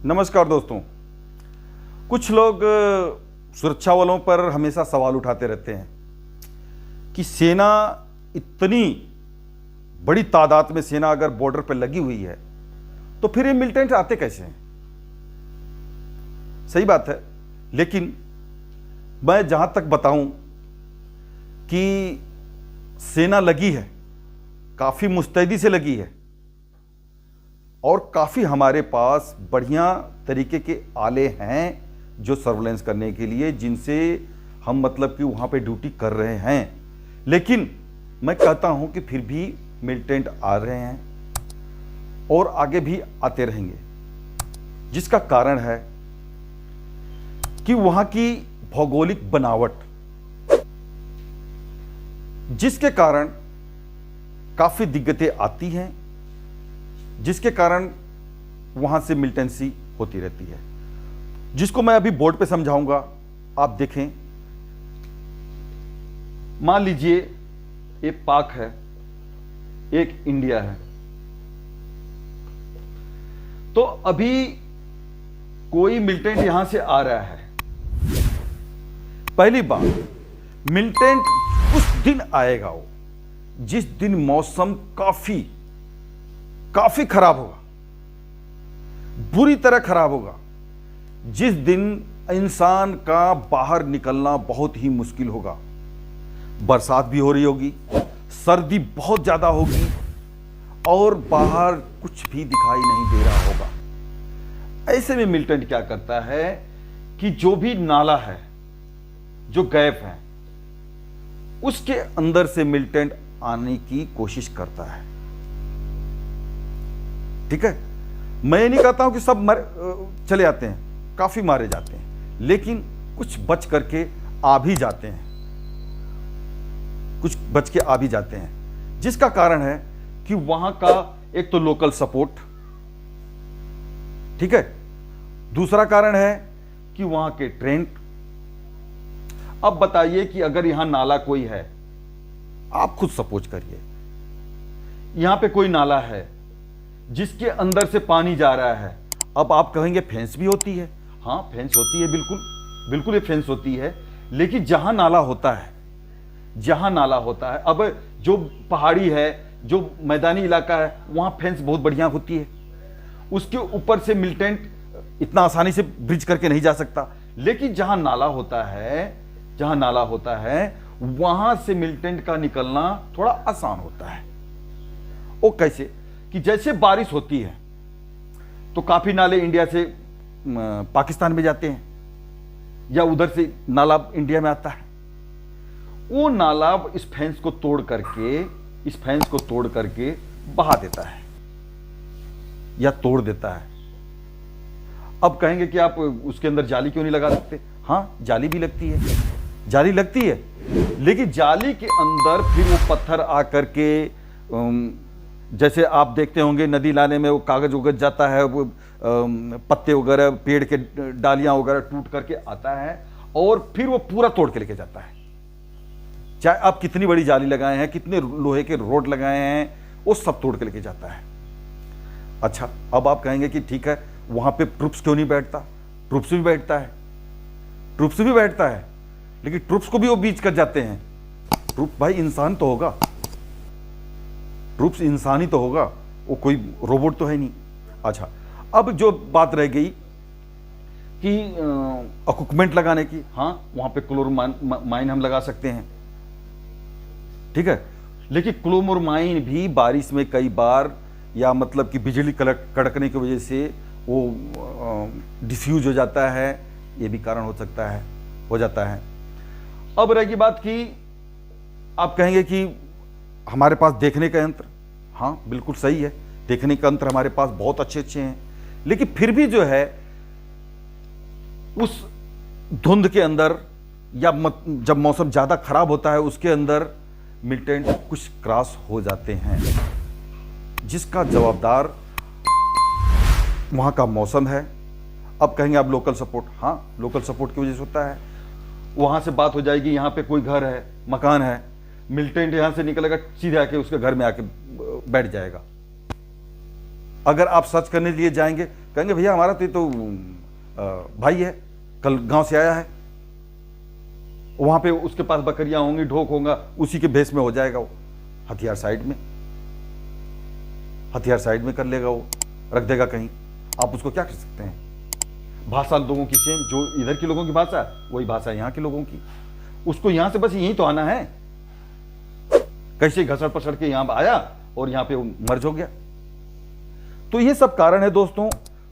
नमस्कार दोस्तों। कुछ लोग सुरक्षा बलों पर हमेशा सवाल उठाते रहते हैं कि सेना इतनी बड़ी तादाद में सेना अगर बॉर्डर पर लगी हुई है तो फिर ये मिलिटेंट आते कैसे हैं। सही बात है, लेकिन मैं जहां तक बताऊं कि सेना लगी है, काफी मुस्तैदी से लगी है और काफ़ी हमारे पास बढ़िया तरीके के आले हैं जो सर्वेलेंस करने के लिए, जिनसे हम मतलब कि वहाँ पे ड्यूटी कर रहे हैं। लेकिन मैं कहता हूँ कि फिर भी मिलिटेंट आ रहे हैं और आगे भी आते रहेंगे, जिसका कारण है कि वहाँ की भौगोलिक बनावट, जिसके कारण काफ़ी दिक्कतें आती हैं, जिसके कारण वहां से मिलिटेंसी होती रहती है, जिसको मैं अभी बोर्ड पे समझाऊंगा। आप देखें, मान लीजिए एक पाक है, एक इंडिया है। तो अभी कोई मिलिटेंट यहां से आ रहा है। पहली बात, मिलिटेंट उस दिन आएगा वो जिस दिन मौसम काफी खराब होगा, बुरी तरह खराब होगा, जिस दिन इंसान का बाहर निकलना बहुत ही मुश्किल होगा। बरसात भी हो रही होगी, सर्दी बहुत ज्यादा होगी और बाहर कुछ भी दिखाई नहीं दे रहा होगा। ऐसे में मिलिटेंट क्या करता है कि जो भी नाला है, जो गैप है, उसके अंदर से मिलिटेंट आने की कोशिश करता है। ठीक है, मैं ये नहीं कहता हूं कि सब चले आते हैं, काफी मारे जाते हैं, लेकिन कुछ बच करके आ भी जाते हैं, कुछ बच के आ भी जाते हैं, जिसका कारण है कि वहां का एक तो लोकल सपोर्ट, ठीक है, दूसरा कारण है कि वहां के ट्रेंड। अब बताइए कि अगर यहां नाला कोई है, आप खुद सपोज करिए, यहां पे कोई नाला है जिसके अंदर से पानी जा रहा है। अब आप कहेंगे फेंस भी होती है। हाँ, फेंस होती है, बिल्कुल बिल्कुल ये फेंस होती है, लेकिन जहां नाला होता है, जहां नाला होता है, अब जो पहाड़ी है, जो मैदानी इलाका है, वहां फेंस बहुत बढ़िया होती है, उसके ऊपर से मिलिटेंट इतना आसानी से ब्रिज करके नहीं जा सकता। लेकिन जहां नाला होता है, जहां नाला होता है, वहां से मिलिटेंट का निकलना थोड़ा आसान होता है। वो कैसे कि जैसे बारिश होती है तो काफी नाले इंडिया से पाकिस्तान में जाते हैं, या उधर से नाला इंडिया में आता है। वो नाला इस फेंस को तोड़ करके बहा देता है या तोड़ देता है। अब कहेंगे कि आप उसके अंदर जाली क्यों नहीं लगा सकते। हाँ, जाली भी लगती है, जाली लगती है, लेकिन जाली के अंदर फिर वो पत्थर आकर के, जैसे आप देखते होंगे नदी नाले में वो कागज उगज जाता है, वो पत्ते वगैरह, पेड़ के डालियां वगैरह टूट करके आता है और फिर वो पूरा तोड़ के लेके जाता है। चाहे आप कितनी बड़ी जाली लगाए हैं, कितने लोहे के रोड लगाए हैं, वो सब तोड़ के लेके जाता है। अच्छा, अब आप कहेंगे कि ठीक है, वहां पे ट्रुप्स क्यों नहीं बैठता। ट्रुप्स भी बैठता है, ट्रुप्स भी बैठता है, लेकिन ट्रुप्स को भी वो बीच कर जाते हैं। ट्रुप भाई इंसान तो होगा, ट्रुप्स इंसान ही तो होगा, वो कोई रोबोट तो है नहीं। अच्छा, अब जो बात रह गई कि इक्विपमेंट लगाने की, हाँ, वहां पे क्लोरोमाइन हम लगा सकते हैं, ठीक है, लेकिन क्लोरोमाइन भी बारिश में कई बार, या मतलब कि बिजली कड़कने की वजह से वो डिफ्यूज हो जाता है, ये भी कारण हो सकता है, हो जाता है। अब रहेगी बात कि आप कहेंगे कि हमारे पास देखने का यंत्र, हाँ बिल्कुल सही है, देखने का यंत्र हमारे पास बहुत अच्छे हैं, लेकिन फिर भी जो है उस धुंध के अंदर, या जब मौसम ज्यादा खराब होता है उसके अंदर मिलिटेंट कुछ क्रॉस हो जाते हैं, जिसका जवाबदार वहां का मौसम है। अब कहेंगे आप लोकल सपोर्ट, हाँ लोकल सपोर्ट की वजह से होता है। वहां से बात हो जाएगी, यहां पे कोई घर है, मकान है, मिलिटेंट यहां से निकलेगा, सीधे आके उसके घर में आके बैठ जाएगा। अगर आप सर्च करने के लिए जाएंगे, कहेंगे भैया हमारा तो भाई है, कल गांव से आया है, वहां पे उसके पास बकरियां होंगी, ढोक होगा, उसी के भेष में हो जाएगा वो। हथियार साइड में कर लेगा, वो रख देगा कहीं, आप उसको क्या कर सकते हैं। भाषा लोगों की सेम, जो इधर के लोगों की भाषा वही भाषा यहाँ के लोगों की, उसको यहां से बस यहीं तो आना है, कैसे घसड़ पसड़ के यहां आया और यहां पे मर्ज हो गया। तो ये सब कारण है दोस्तों।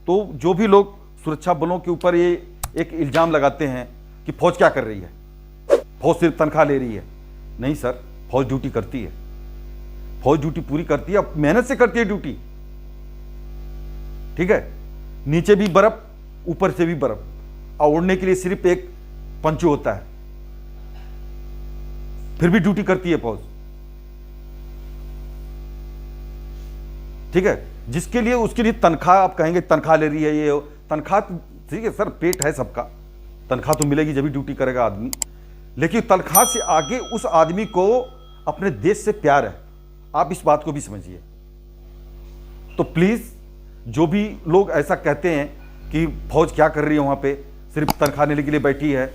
तो जो भी लोग सुरक्षा बलों के ऊपर ये एक इल्जाम लगाते हैं कि फौज क्या कर रही है, फौज सिर्फ तनख्वाह ले रही है, नहीं सर, फौज ड्यूटी करती है, फौज ड्यूटी पूरी करती है, मेहनत से करती है ड्यूटी, ठीक है। नीचे भी बर्फ, ऊपर से भी बर्फ, और उड़ने के लिए सिर्फ एक पंचो होता है, फिर भी ड्यूटी करती है फौज, ठीक है। जिसके लिए, उसके लिए तनख्वाह, आप कहेंगे तनख्वाह ले रही है, ये तनख्वाह ठीक है सर, पेट है सबका, तनख्वाह तो मिलेगी जब भी ड्यूटी करेगा आदमी, लेकिन तनख्वाह से आगे उस आदमी को अपने देश से प्यार है, आप इस बात को भी समझिए। तो प्लीज जो भी लोग ऐसा कहते हैं कि फौज क्या कर रही है वहां पे, सिर्फ तनख्वाह लेने के लिए बैठी है,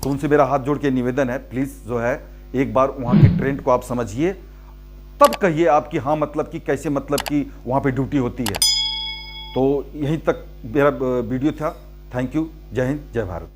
तो उनसे मेरा हाथ जोड़ के निवेदन है, प्लीज जो है एक बार वहां के ट्रेंड को आप समझिए, तब कहिए आप कि हाँ मतलब कि कैसे, मतलब कि वहां पे ड्यूटी होती है। तो यहीं तक मेरा वीडियो था। Thank you. जय हिंद, जय भारत।